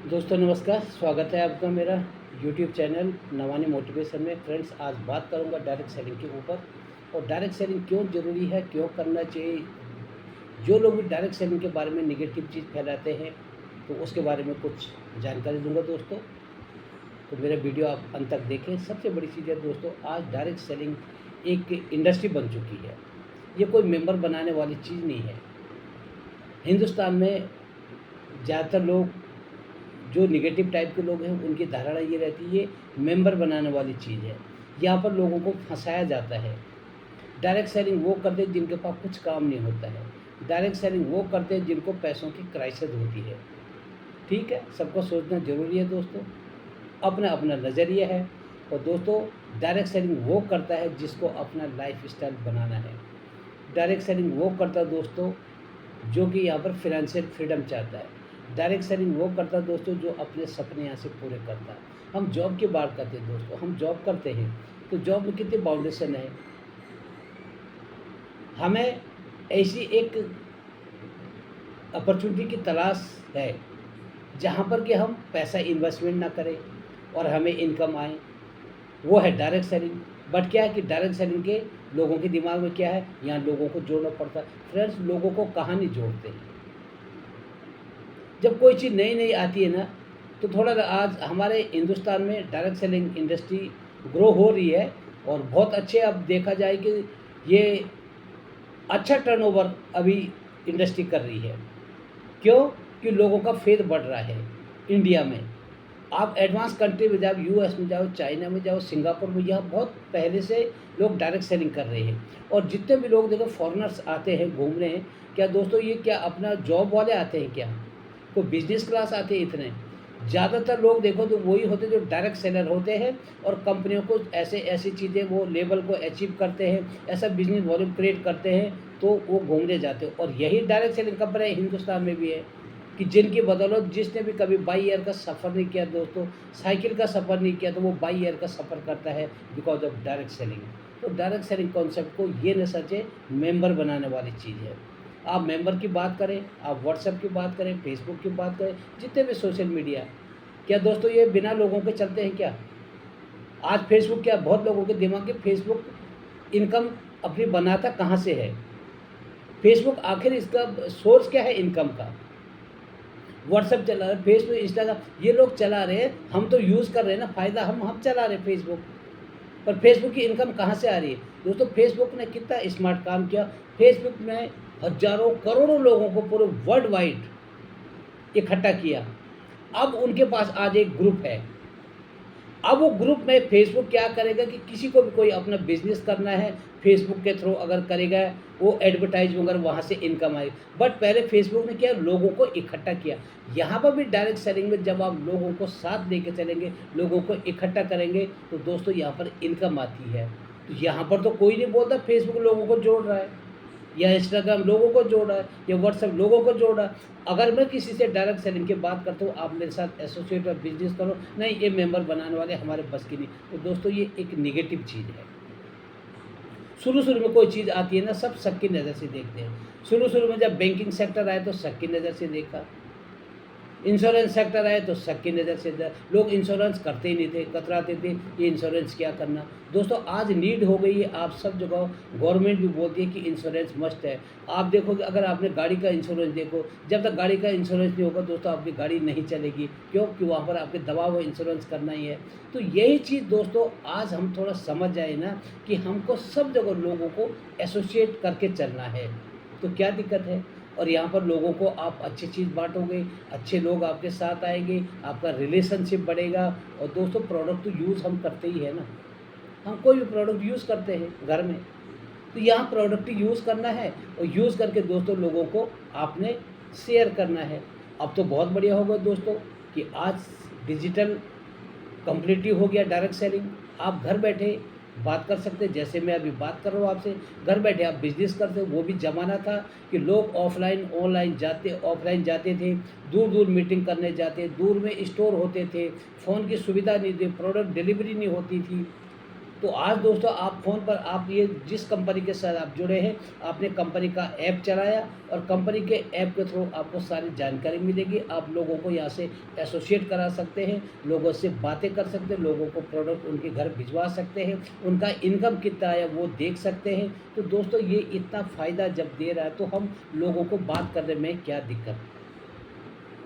दोस्तों नमस्कार, स्वागत है आपका मेरा यूट्यूब चैनल नवानी मोटिवेशन में। फ्रेंड्स, आज बात करूंगा डायरेक्ट सेलिंग के ऊपर। और डायरेक्ट सेलिंग क्यों ज़रूरी है, क्यों करना चाहिए। जो लोग भी डायरेक्ट सेलिंग के बारे में नेगेटिव चीज़ फैलाते हैं, तो उसके बारे में कुछ जानकारी दूंगा दोस्तों। तो मेरा वीडियो आप अंत तक देखें। सबसे बड़ी चीज़ है दोस्तों, आज डायरेक्ट सेलिंग एक इंडस्ट्री बन चुकी है। ये कोई मेंबर बनाने वाली चीज़ नहीं है। हिंदुस्तान में ज़्यादातर लोग, जो निगेटिव टाइप के लोग हैं, उनकी धारणा ये रहती है ये मेंबर बनाने वाली चीज़ है। यहाँ पर लोगों को फंसाया जाता है। डायरेक्ट सेलिंग वो करते हैं जिनके पास कुछ काम नहीं होता है। डायरेक्ट सेलिंग वो करते हैं जिनको पैसों की क्राइसिस होती है। ठीक है, सबको सोचना ज़रूरी है दोस्तों। अपना अपना नज़रिया है। और दोस्तों, डायरेक्ट सेलिंग वो करता है जिसको अपना लाइफ स्टाइल बनाना है। डायरेक्ट सेलिंग वो करता है दोस्तों जो कि यहाँ पर फिनेंशियल फ्रीडम चाहता है। डायरेक्ट सेलिंग वो करता है दोस्तों जो अपने सपने यहाँ से पूरे करता है। हम जॉब की बात करते हैं दोस्तों, हम जॉब करते हैं तो जॉब में कितनी बाउंडेशन है। हमें ऐसी एक अपॉर्चुनिटी की तलाश है जहाँ पर कि हम पैसा इन्वेस्टमेंट ना करें और हमें इनकम आए। वो है डायरेक्ट सेलिंग। बट क्या है कि डायरेक्ट सेलिंग के लोगों के दिमाग में क्या है, यहाँ लोगों को जोड़ना पड़ता है। फ्रेंड्स, लोगों को कहानी जोड़ते हैं। जब कोई चीज़ नई नई आती है ना, तो थोड़ा आज हमारे हिंदुस्तान में डायरेक्ट सेलिंग इंडस्ट्री ग्रो हो रही है। और बहुत अच्छे, अब देखा जाए कि ये अच्छा टर्नओवर अभी इंडस्ट्री कर रही है। क्यों? कि लोगों का फेथ बढ़ रहा है इंडिया में। आप एडवांस कंट्री में जाओ, यूएस में जाओ, चाइना में जाओ, सिंगापुर में, यहाँ बहुत पहले से लोग डायरेक्ट सेलिंग कर रहे हैं। और जितने भी लोग देखो फॉरेनर्स आते हैं घूमने हैं, क्या दोस्तों ये क्या अपना जॉब वाले आते हैं, क्या कोई बिजनेस क्लास आते हैं? इतने ज़्यादातर लोग देखो तो वही होते जो डायरेक्ट सेलर होते हैं। और कंपनियों को ऐसे ऐसी चीज़ें, वो लेवल को अचीव करते हैं, ऐसा बिजनेस वॉल्यूम क्रिएट करते हैं, तो वो घूमने जाते हैं। और यही डायरेक्ट सेलिंग कंपनी हिंदुस्तान में भी है कि जिनकी बदौलत जिसने भी कभी बाई एयर का सफ़र नहीं किया दोस्तों, साइकिल का सफ़र नहीं किया, तो वो बाई एयर का सफ़र करता है बिकॉज ऑफ डायरेक्ट सेलिंग। तो डायरेक्ट सेलिंग कॉन्सेप्ट को ये न सचे मेंबर बनाने वाली चीज़ है। आप मेंबर की बात करें, आप व्हाट्सएप की बात करें, फेसबुक की बात करें, जितने भी सोशल मीडिया, क्या दोस्तों ये बिना लोगों के चलते हैं क्या? आज फेसबुक, क्या बहुत लोगों के दिमाग में फेसबुक इनकम अपनी बनाता कहाँ से है? फेसबुक आखिर इसका सोर्स क्या है इनकम का? व्हाट्सएप चला रहे, फेसबुक, इंस्टाग्राम, ये लोग चला रहे हैं, हम तो यूज़ कर रहे हैं ना, फ़ायदा हम चला रहे हैं फेसबुक। पर फेसबुक की इनकम कहाँ से आ रही है दोस्तों? फेसबुक ने कितना स्मार्ट काम किया। फेसबुक ने हज़ारों करोड़ों लोगों को पूरे वर्ल्ड वाइड इकट्ठा किया। अब उनके पास आज एक ग्रुप है। अब वो ग्रुप में फेसबुक क्या करेगा कि किसी को भी कोई अपना बिजनेस करना है, फेसबुक के थ्रू अगर करेगा, वो एडवर्टाइज वगैरह वहाँ से इनकम आएगी। बट पहले फेसबुक ने क्या, लोगों को इकट्ठा किया। यहाँ पर भी डायरेक्ट सेलिंग में जब आप लोगों को साथ लेके चलेंगे, लोगों को इकट्ठा करेंगे, तो दोस्तों यहाँ पर इनकम आती है। तो यहाँ पर तो कोई नहीं बोलता फेसबुक लोगों को जोड़ रहा है, या इंस्टाग्राम लोगों को जोड़ रहा है, या व्हाट्सएप लोगों को जोड़ रहा है। अगर मैं किसी से डायरेक्ट सेलिंग की बात करता हूँ, आप मेरे साथ एसोसिएट और बिजनेस करो, नहीं ये मेंबर बनाने वाले हमारे बस की नहीं। तो दोस्तों ये एक निगेटिव चीज़ है। शुरू शुरू में कोई चीज़ आती है ना, सब शक की नज़र से देखते हैं। शुरू शुरू में जब बैंकिंग सेक्टर आए तो शक की नज़र से देखा, इंश्योरेंस सेक्टर आए तो शक की नज़र से लोग इंश्योरेंस करते ही नहीं थे, कतराते थे, ये इंश्योरेंस क्या करना। दोस्तों आज नीड हो गई है, आप सब जगह गवर्नमेंट भी बोलती है कि इंश्योरेंस मस्ट है। आप देखो कि अगर आपने गाड़ी का इंश्योरेंस, देखो जब तक गाड़ी का इंश्योरेंस नहीं होगा दोस्तों, आपकी गाड़ी नहीं चलेगी। क्यों? कि वहाँ पर आपके दबाव है, इंश्योरेंस करना ही है। तो यही चीज़ दोस्तों आज हम थोड़ा समझ जाए ना, कि हमको सब जगह लोगों को एसोसिएट करके चलना है, तो क्या दिक्कत है। और यहाँ पर लोगों को आप अच्छी चीज़ बाँटोगे, अच्छे लोग आपके साथ आएंगे, आपका रिलेशनशिप बढ़ेगा। और दोस्तों प्रोडक्ट तो यूज़ हम करते ही है ना, हम कोई भी प्रोडक्ट यूज़ करते हैं घर में, तो यहाँ प्रोडक्ट यूज़ करना है। और यूज़ करके दोस्तों लोगों को आपने शेयर करना है। अब तो बहुत बढ़िया होगा दोस्तों कि आज डिजिटल कम्प्लीटली हो गया डायरेक्ट सेलिंग। आप घर बैठे बात कर सकते हैं, जैसे मैं अभी बात कर रहा हूँ आपसे, घर बैठे आप बिजनेस करते हो। वो भी ज़माना था कि लोग ऑफलाइन ऑफलाइन जाते थे, दूर दूर मीटिंग करने जाते, दूर में स्टोर होते थे, फ़ोन की सुविधा नहीं थी, प्रोडक्ट डिलीवरी नहीं होती थी। तो आज दोस्तों आप फ़ोन पर आप ये जिस कंपनी के साथ आप जुड़े हैं, आपने कंपनी का ऐप चलाया और कंपनी के ऐप के थ्रू आपको सारी जानकारी मिलेगी। आप लोगों को यहाँ से एसोसिएट करा सकते हैं, लोगों से बातें कर सकते हैं, लोगों को प्रोडक्ट उनके घर भिजवा सकते हैं, उनका इनकम कितना है वो देख सकते हैं। तो दोस्तों ये इतना फ़ायदा जब दे रहा है तो हम लोगों को बात करने में क्या दिक्कत?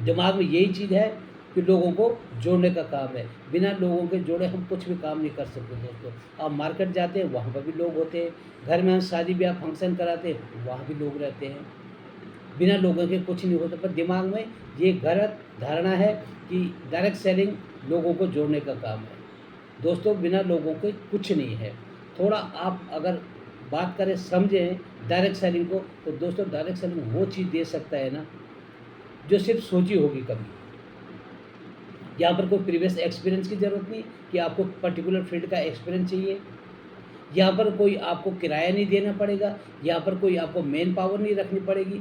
दिमाग में यही चीज़ है कि लोगों को जोड़ने का काम है। बिना लोगों के जोड़े हम कुछ भी काम नहीं कर सकते दोस्तों। आप मार्केट जाते हैं वहाँ पर भी लोग होते हैं, घर में हम शादी ब्याह फंक्शन कराते हैं वहाँ भी लोग रहते हैं। बिना लोगों के कुछ नहीं होता, पर दिमाग में ये गलत धारणा है कि डायरेक्ट सेलिंग लोगों को जोड़ने का काम है। दोस्तों बिना लोगों के कुछ नहीं है। थोड़ा आप अगर बात करें समझें डायरेक्ट सेलिंग को, तो दोस्तों डायरेक्ट सेलिंग वो चीज़ दे सकता है ना जो सिर्फ सोची होगी कभी। यहाँ पर कोई प्रीवियस एक्सपीरियंस की ज़रूरत नहीं कि आपको पर्टिकुलर फील्ड का एक्सपीरियंस चाहिए। यहाँ पर कोई आपको किराया नहीं देना पड़ेगा, यहाँ पर कोई आपको मैन पावर नहीं रखनी पड़ेगी।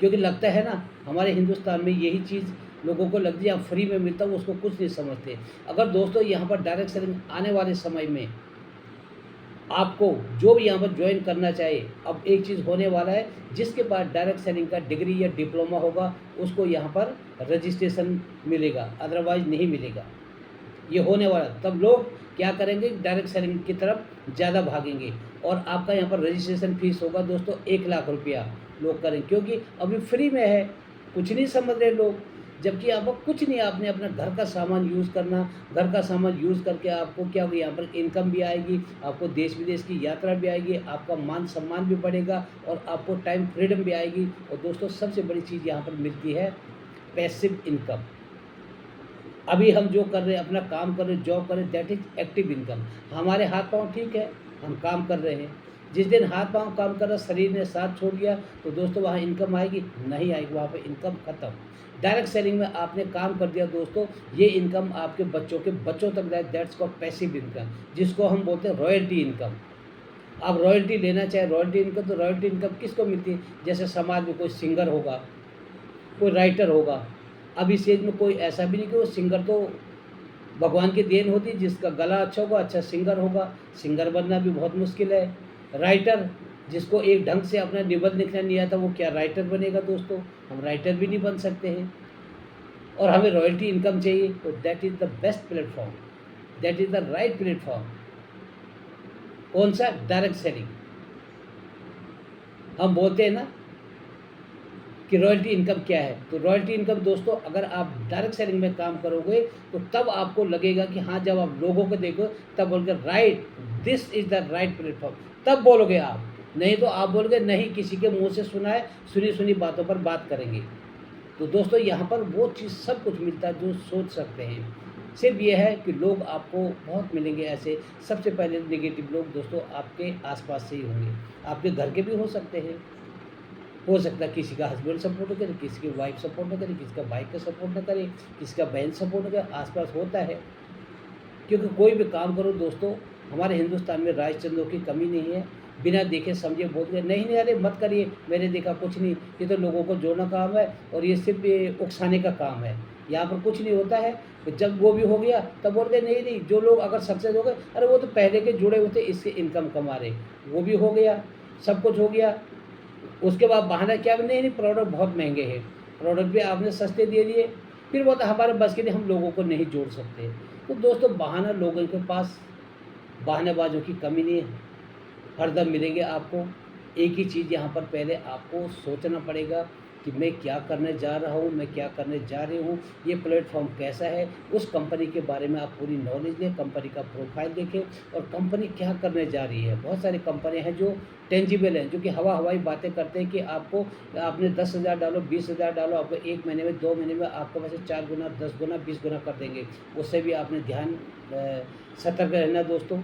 क्योंकि लगता है ना हमारे हिंदुस्तान में यही चीज़ लोगों को लगती है, यहाँ फ्री में मिलता है उसको कुछ नहीं समझते। अगर दोस्तों यहाँ पर डायरेक्ट सेलिंग आने वाले समय में आपको जो भी यहाँ पर ज्वाइन करना चाहे, अब एक चीज़ होने वाला है, जिसके पास डायरेक्ट सेलिंग का डिग्री या डिप्लोमा होगा उसको यहाँ पर रजिस्ट्रेशन मिलेगा, अदरवाइज नहीं मिलेगा। ये होने वाला, तब लोग क्या करेंगे, डायरेक्ट सेलिंग की तरफ ज़्यादा भागेंगे और आपका यहाँ पर रजिस्ट्रेशन फीस होगा दोस्तों 1 लाख रुपया लोग करेंगे, क्योंकि अभी फ्री में है, कुछ नहीं समझ रहे लोग। जबकि आपको कुछ नहीं, आपने अपना घर का सामान यूज़ करना, घर का सामान यूज़ करके आपको क्या होगा, यहाँ पर इनकम भी आएगी, आपको देश विदेश की यात्रा भी आएगी, आपका मान सम्मान भी बढ़ेगा और आपको टाइम फ्रीडम भी आएगी। और दोस्तों सबसे बड़ी चीज़ यहाँ पर मिलती है पैसिव इनकम। अभी हम जो कर रहे हैं, अपना काम कर रहे हैं, जॉब कर रहे हैं, दैट इज़ एक्टिव इनकम। हमारे हाथ पाँव ठीक है, हम काम कर रहे हैं। जिस दिन हाथ पाँव काम कर रहा, शरीर ने साथ छोड़ दिया, तो दोस्तों वहाँ इनकम आएगी? नहीं आएगी, वहाँ पे इनकम खत्म। डायरेक्ट सेलिंग में आपने काम कर दिया दोस्तों, ये इनकम आपके बच्चों के बच्चों तक जाए, दैट्स कॉल्ड पैसिव इनकम, जिसको हम बोलते हैं रॉयल्टी इनकम। आप रॉयल्टी लेना चाहे रॉयल्टी इनकम, तो रॉयल्टी इनकम किसको मिलती है? जैसे समाज में कोई सिंगर होगा, कोई राइटर होगा। अब इस एज में कोई ऐसा भी नहीं कि वो सिंगर तो भगवान की देन होती है, जिसका गला अच्छा होगा अच्छा सिंगर होगा। सिंगर बनना भी बहुत मुश्किल है। राइटर, जिसको एक ढंग से अपना निबंध लिखना नहीं आता, वो क्या राइटर बनेगा दोस्तों? हम राइटर भी नहीं बन सकते हैं। और हमें रॉयल्टी इनकम चाहिए, तो that is the best platform, that is the right platform. कौन सा? Direct selling. हम बोलते हैं ना कि रॉयल्टी इनकम क्या है, तो रॉयल्टी इनकम दोस्तों, अगर आप डायरेक्ट सेलिंग में काम करोगे तो तब आपको लगेगा कि हाँ, जब आप लोगों को देखो तब बोलोगे right, this is the right platform, तब बोलोगे आप। नहीं तो आप बोलोगे नहीं, किसी के मुंह से सुना है, सुनी सुनी बातों पर बात करेंगे। तो दोस्तों यहाँ पर वो चीज़ सब कुछ मिलता है जो सोच सकते हैं। सिर्फ ये है कि लोग आपको बहुत मिलेंगे ऐसे। सबसे पहले नेगेटिव लोग दोस्तों आपके आसपास से ही होंगे, आपके घर के भी हो सकते हैं। हो सकता है किसी का हस्बैंड सपोर्ट न करे, किसी की वाइफ सपोर्ट न करे, किसी का भाई का सपोर्ट न करे, किसी का बहन सपोर्ट न करे, आसपास होता है। क्योंकि कोई भी काम करो दोस्तों, हमारे हिंदुस्तान में राजचंद्रों की कमी नहीं है। बिना देखे समझे बोल गए नहीं नहीं, अरे मत करिए, मैंने देखा कुछ नहीं, ये तो लोगों को जोड़ना काम है और ये सिर्फ ये उकसाने का काम है, यहाँ पर कुछ नहीं होता है। तो जब वो भी हो गया तब बोल गए नहीं नहीं, जो लोग अगर सक्सेस हो गए, अरे वो तो पहले के जुड़े हुए थे, इससे इनकम कमा रहे, वो भी हो गया, सब कुछ हो गया। उसके बाद बहाना क्या? नहीं नहीं, प्रोडक्ट बहुत महंगे हैं, प्रोडक्ट भी आपने सस्ते दे दिए, फिर वो तो हमारे बस के लिए, हम लोगों को नहीं जोड़ सकते। तो दोस्तों बहाना, लोगों के पास बहानेबाजों की कमी नहीं है, हरदम मिलेंगे आपको। एक ही चीज़ यहाँ पर पहले आपको सोचना पड़ेगा कि मैं क्या करने जा रहा हूँ, मैं क्या करने जा रही हूँ, ये प्लेटफॉर्म कैसा है। उस कंपनी के बारे में आप पूरी नॉलेज लें, कंपनी का प्रोफाइल देखें और कंपनी क्या करने जा रही है। बहुत सारी कंपनियाँ हैं जो टेंजिबल हैं, जो कि हवाई बातें करते हैं कि आपको, आपने 10,000 डालो, 20,000 डालो, आपको 1 महीने में 2 महीने में आपको वैसे 4 गुना, 10 गुना, 20 गुना कर देंगे। उससे भी आपने ध्यान सतर्क रहना दोस्तों।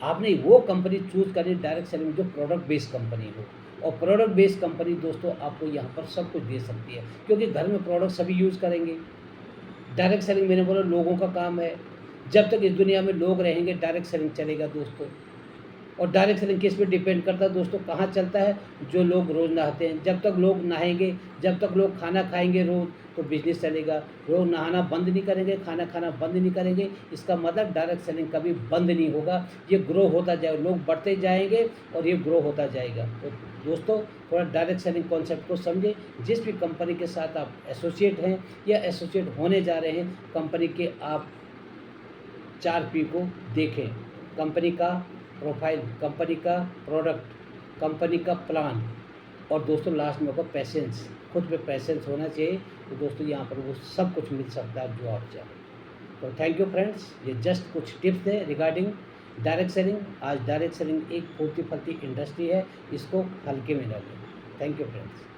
आपने वो कंपनी चूज़ करनी डायरेक्ट सेलिंग में जो प्रोडक्ट बेस्ड कंपनी हो। और प्रोडक्ट बेस्ड कंपनी दोस्तों आपको यहाँ पर सब कुछ दे सकती है, क्योंकि घर में प्रोडक्ट सभी यूज़ करेंगे। डायरेक्ट सेलिंग मैंने बोला लोगों का काम है, जब तक इस दुनिया में लोग रहेंगे डायरेक्ट सेलिंग चलेगा दोस्तों। और डायरेक्ट सेलिंग किस पे डिपेंड करता है दोस्तों, कहाँ चलता है? जो लोग रोज़ नहाते हैं। जब तक लोग नहाएंगे, जब तक लोग खाना खाएंगे रोज़, तो बिजनेस चलेगा। लोग नहाना बंद नहीं करेंगे, खाना खाना बंद नहीं करेंगे, इसका मतलब डायरेक्ट सेलिंग कभी बंद नहीं होगा। ये ग्रो होता जाएगा, लोग बढ़ते जाएंगे और ये ग्रो होता जाएगा। तो दोस्तों, थोड़ा डायरेक्ट सेलिंग कॉन्सेप्ट को समझें। जिस भी कंपनी के साथ आप एसोसिएट हैं या एसोसिएट होने जा रहे हैं, कंपनी के आप 4P को देखें। कंपनी का प्रोफाइल, कंपनी का प्रोडक्ट, कंपनी का प्लान, और दोस्तों लास्ट में होगा पैसेंस। खुद पे पैसेंस होना चाहिए। तो दोस्तों यहाँ पर वो सब कुछ मिल सकता है जो आप चाहें। तो थैंक यू फ्रेंड्स, ये जस्ट कुछ टिप्स थे रिगार्डिंग डायरेक्ट सेलिंग। आज डायरेक्ट सेलिंग एक फूलती फलती इंडस्ट्री है, इसको हल्के में ना लें। Thank you friends.